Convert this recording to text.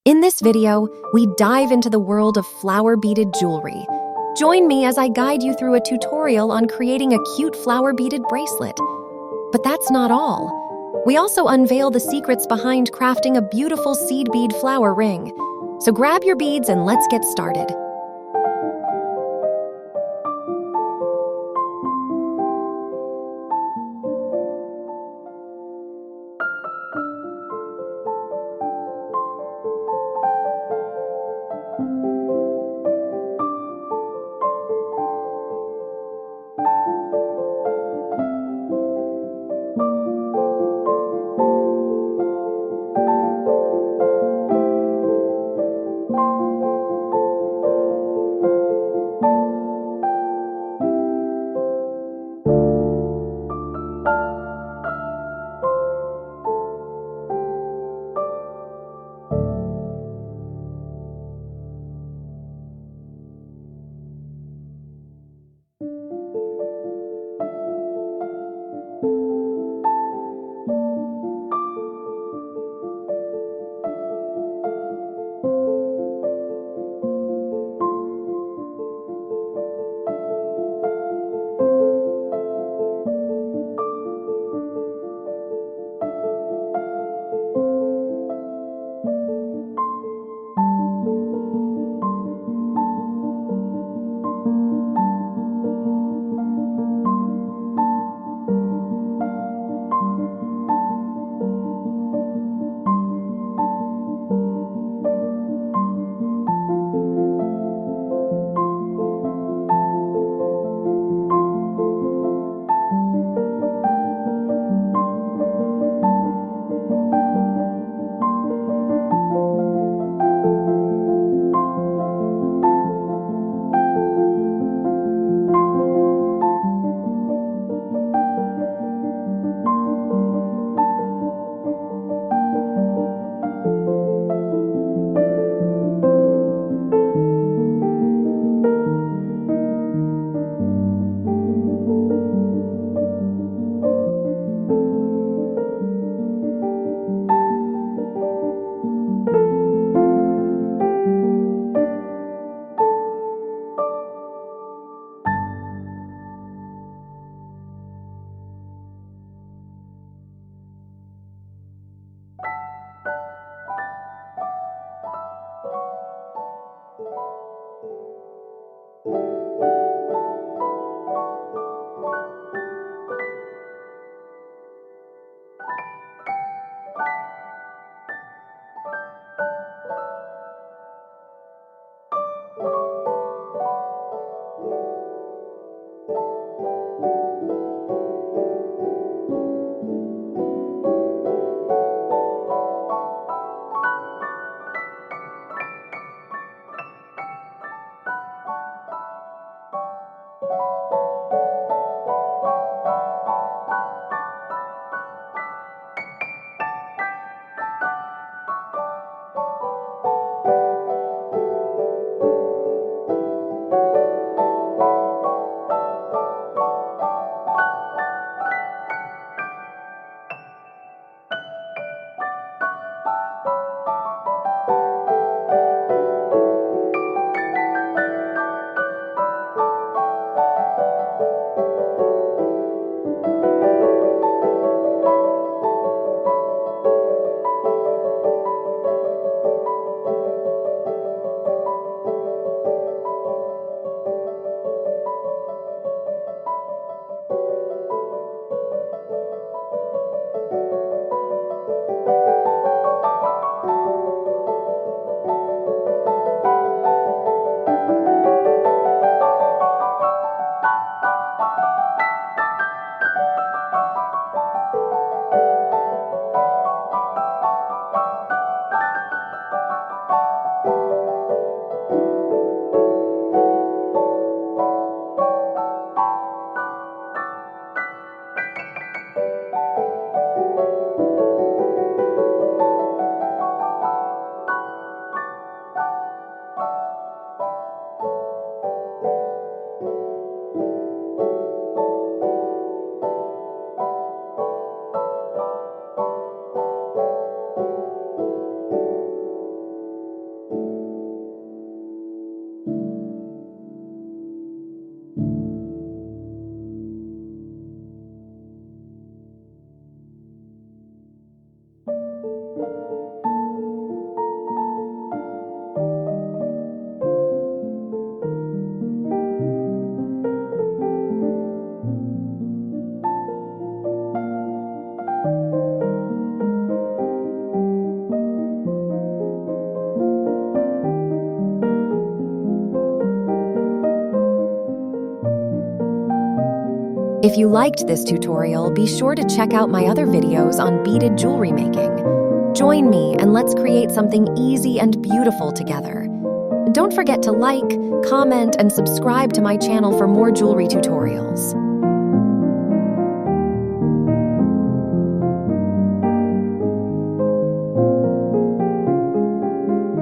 In this video, we dive into the world of flower-beaded jewelry. Join me as I guide you through a tutorial on creating a cute flower-beaded bracelet. But that's not all. We also unveil the secrets behind crafting a beautiful seed bead flower ring. So grab your beads and let's get started. If you liked this tutorial, be sure to check out my other videos on beaded jewelry making. Join me and let's create something easy and beautiful together. Don't forget to like, comment, and subscribe to my channel for more jewelry tutorials.